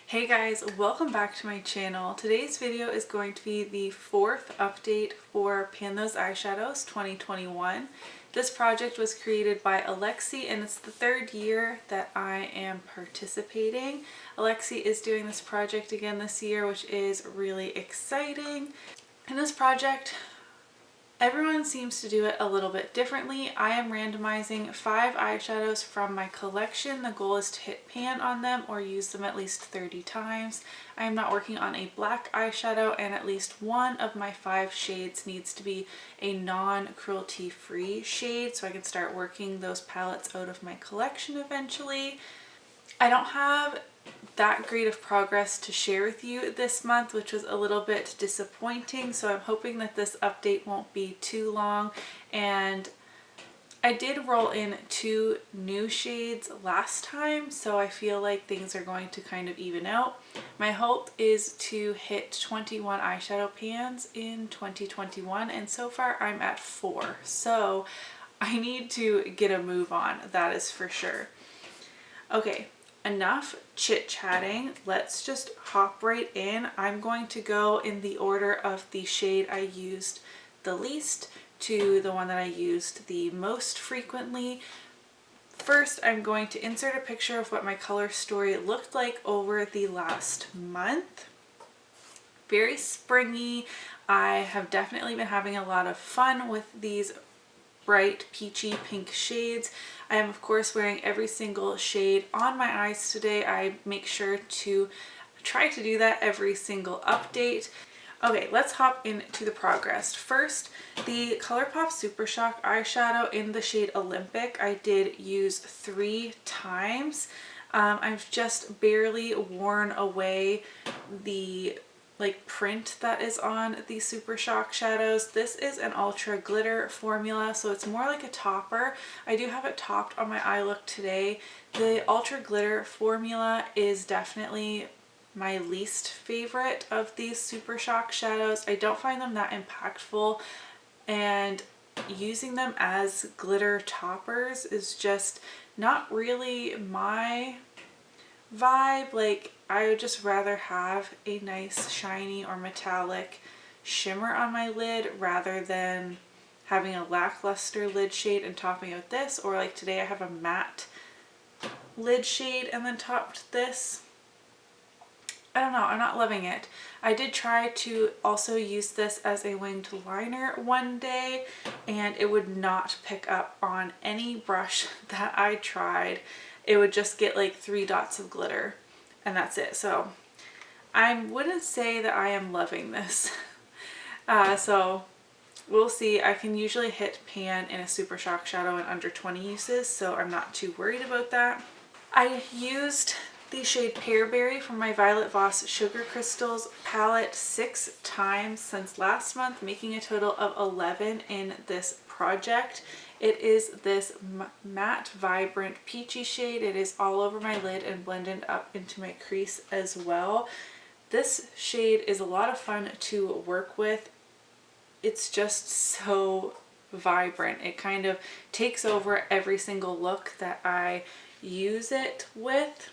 Hey guys, welcome back to my channel. Today's video is going to be the fourth update for Pan Those Eyeshadows 2021. This project was created by Alexi and it's the third year that I am participating. Alexi is doing this project again this year, which is really exciting. In this project, everyone seems to do it a little bit differently. I am randomizing 5 eyeshadows from my collection. The goal is to hit pan on them or use them at least 30 times. I am not working on a black eyeshadow, and at least one of my 5 shades needs to be a non-cruelty free shade so I can start working those palettes out of my collection eventually. I don't have that great of progress to share with you this month, which was a little bit disappointing, so I'm hoping that this update won't be too long. And I did roll in 2 new shades last time, so I feel like things are going to kind of even out. My hope is to hit 21 eyeshadow pans in 2021, and so far I'm at 4, so I need to get a move on, that is for sure. Okay, enough chit-chatting. Let's just hop right in. I'm going to go in the order of the shade I used the least to the one that I used the most frequently. First, I'm going to insert a picture of what my color story looked like over the last month. Very springy. I have definitely been having a lot of fun with these bright peachy pink shades. I am of course wearing every single shade on my eyes today. I make sure to try to do that every single update. Okay, let's hop into the progress. First, the ColourPop Super Shock eyeshadow in the shade Olympic I did use 3 times. I've just barely worn away the print that is on the Super Shock shadows. This is an ultra glitter formula, so it's more like a topper. I do have it topped on my eye look today. The ultra glitter formula is definitely my least favorite of these Super Shock shadows. I don't find them that impactful, and using them as glitter toppers is just not really my vibe. Like, I would just rather have a nice shiny or metallic shimmer on my lid rather than having a lackluster lid shade and topping out this, or like today I have a matte lid shade and then topped this. I don't know, I'm not loving it. I did try to also use this as a winged liner one day and it would not pick up on any brush that I tried. It would just get like 3 dots of glitter and that's it. So I wouldn't say that I am loving this. So we'll see. I can usually hit pan in a Super Shock shadow in under 20 uses, so I'm not too worried about that. I used the shade Pearberry from my Violet Voss Sugar Crystals palette 6 times since last month, making a total of 11 in this project. It is this matte, vibrant, peachy shade. It is all over my lid and blended up into my crease as well. This shade is a lot of fun to work with. It's just so vibrant. It kind of takes over every single look that I use it with.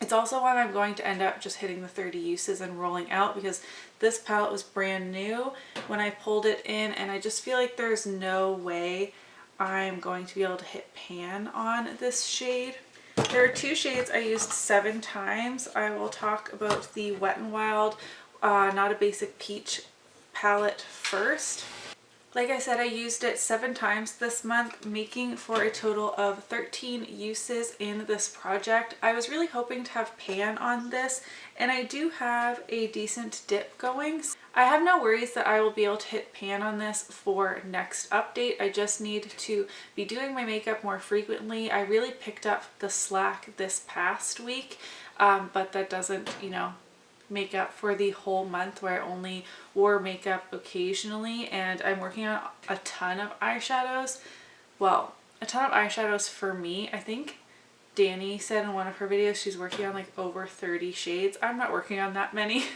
It's also one I'm going to end up just hitting the 30 uses and rolling out, because this palette was brand new when I pulled it in and I just feel like there's no way I'm going to be able to hit pan on this shade. There are 2 shades I used 7 times. I will talk about the Wet n Wild Not a Basic Peach palette first. Like I said, I used it 7 times this month, making for a total of 13 uses in this project. I was really hoping to have pan on this, and I do have a decent dip going. I have no worries that I will be able to hit pan on this for next update. I just need to be doing my makeup more frequently. I really picked up the slack this past week, but that doesn't, make up for the whole month where I only wore makeup occasionally, and I'm working on a ton of eyeshadows. Well, a ton of eyeshadows for me. I think Danny said in one of her videos she's working on like over 30 shades. I'm not working on that many.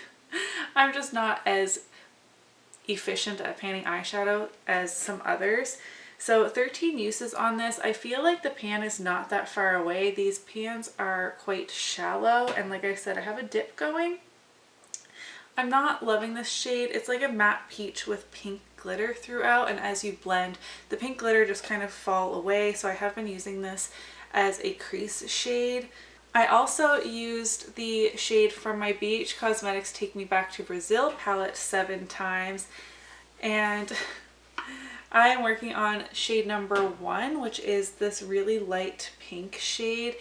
I'm just not as efficient at panning eyeshadow as some others. So 13 uses on this. I feel like the pan is not that far away. These pans are quite shallow, and like I said, I have a dip going. I'm not loving this shade. It's like a matte peach with pink glitter throughout, and as you blend, the pink glitter just kind of fall away. So I have been using this as a crease shade. I also used the shade from my BH Cosmetics Take Me Back to Brazil palette 7 times, and I am working on shade number 1, which is this really light pink shade.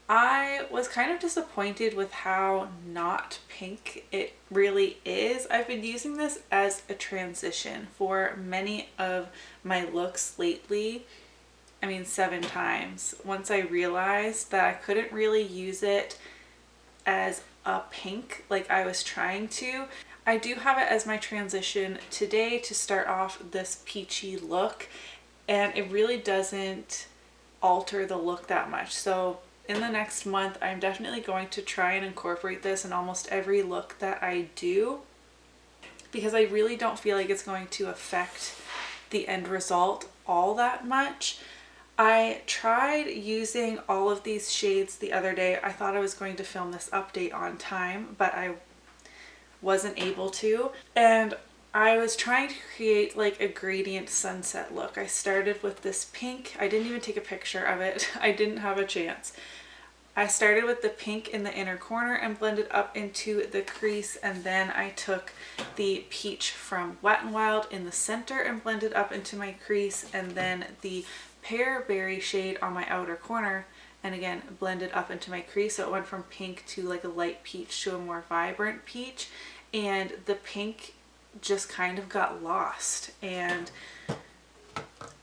I was kind of disappointed with how not pink it really is. I've been using this as a transition for many of my looks lately. I mean, 7 times. Once I realized that I couldn't really use it as a pink like I was trying to. I do have it as my transition today to start off this peachy look, and it really doesn't alter the look that much. So in the next month, I'm definitely going to try and incorporate this in almost every look that I do, because I really don't feel like it's going to affect the end result all that much. I tried using all of these shades the other day. I thought I was going to film this update on time, but I wasn't able to. And I was trying to create like a gradient sunset look. I started with this pink. I didn't even take a picture of it. I didn't have a chance. I started with the pink in the inner corner and blended up into the crease, and then I took the peach from Wet n Wild in the center and blended up into my crease, and then the pear berry shade on my outer corner and again blended up into my crease. So it went from pink to like a light peach to a more vibrant peach, and the pink just kind of got lost, and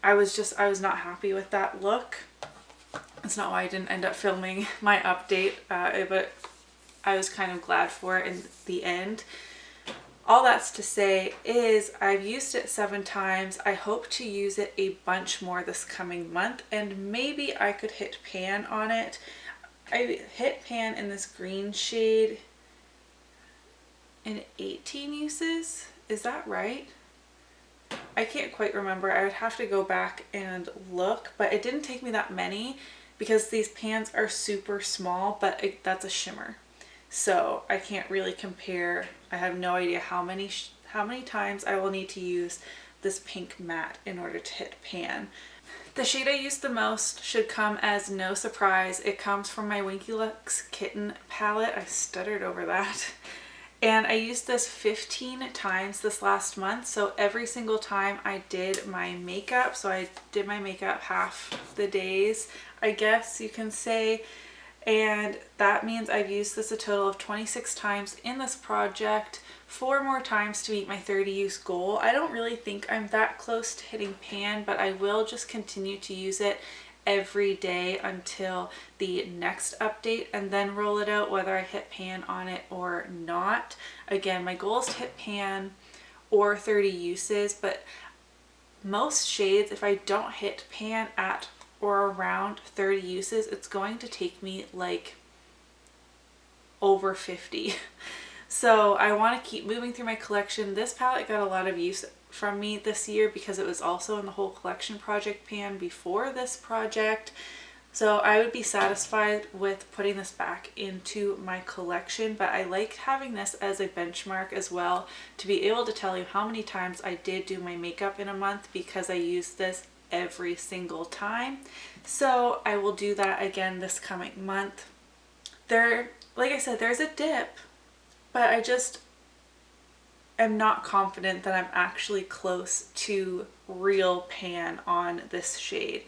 I was not happy with that look. That's not why I didn't end up filming my update, but I was kind of glad for it in the end. All that's to say is I've used it 7 times. I hope to use it a bunch more this coming month, and maybe I could hit pan on it. I hit pan in this green shade in 18 uses. Is that right? I can't quite remember. I would have to go back and look, but it didn't take me that many because these pans are super small, but that's a shimmer. So I can't really compare. I have no idea how many times I will need to use this pink matte in order to hit pan. The shade I use the most should come as no surprise. It comes from my Winky Lux Kitten palette. I stuttered over that. And I used this 15 times this last month. So every single time I did my makeup, so I did my makeup half the days, I guess you can say. And that means I've used this a total of 26 times in this project, 4 more times to meet my 30 use goal. I don't really think I'm that close to hitting pan, but I will just continue to use it every day until the next update and then roll it out whether I hit pan on it or not. Again, my goal is to hit pan or 30 uses, but most shades, if I don't hit pan at or around 30 uses, it's going to take me like over 50. So I want to keep moving through my collection. This palette got a lot of use from me this year because it was also in the whole collection project pan before this project. So I would be satisfied with putting this back into my collection, but I like having this as a benchmark as well to be able to tell you how many times I did do my makeup in a month because I used this every single time. So I will do that again this coming month. Like I said, there's a dip, but I just am not confident that I'm actually close to real pan on this shade,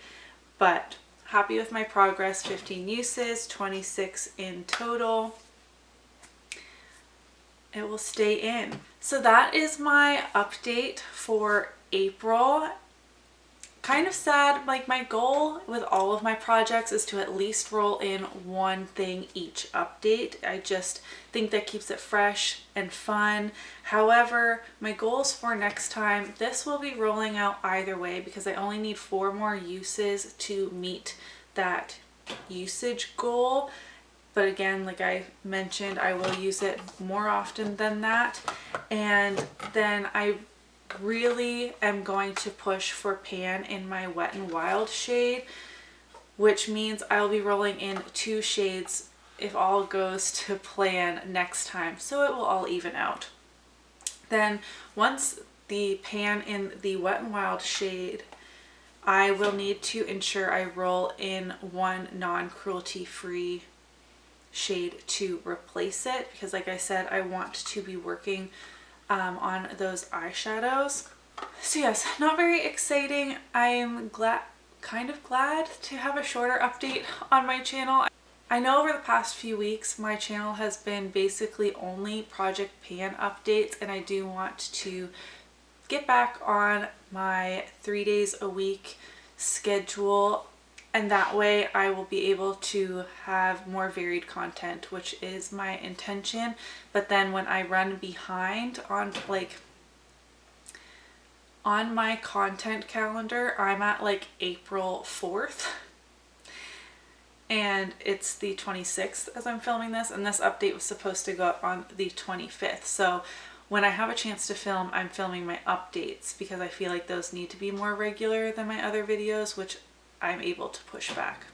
but happy with my progress. 15 uses, 26 in total. It will stay in. So that is my update for April. Kind of sad, like my goal with all of my projects is to at least roll in one thing each update. I just think that keeps it fresh and fun. However, my goals for next time, this will be rolling out either way because I only need 4 more uses to meet that usage goal. But again, like I mentioned, I will use it more often than that. And then I really am going to push for pan in my Wet n Wild shade, which means I'll be rolling in 2 shades if all goes to plan next time, so it will all even out. Then once the pan in the Wet n Wild shade, I will need to ensure I roll in 1 non-cruelty free shade to replace it, because like I said, I want to be working on those eyeshadows. So yes, not very exciting. I'm kind of glad to have a shorter update on my channel. I know over the past few weeks my channel has been basically only Project Pan updates, and I do want to get back on my 3 days a week schedule, and that way I will be able to have more varied content, which is my intention. But then when I run behind on my content calendar, I'm at like April 4th. And it's the 26th as I'm filming this, and this update was supposed to go up on the 25th. So when I have a chance to film, I'm filming my updates because I feel like those need to be more regular than my other videos, which I'm able to push back.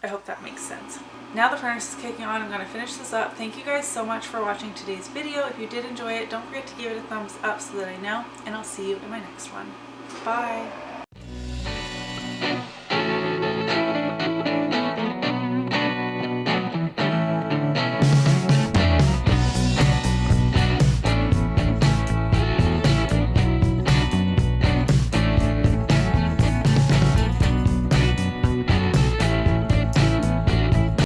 I hope that makes sense. Now the furnace is kicking on, I'm going to finish this up. Thank you guys so much for watching today's video. If you did enjoy it, don't forget to give it a thumbs up so that I know, and I'll see you in my next one. Bye!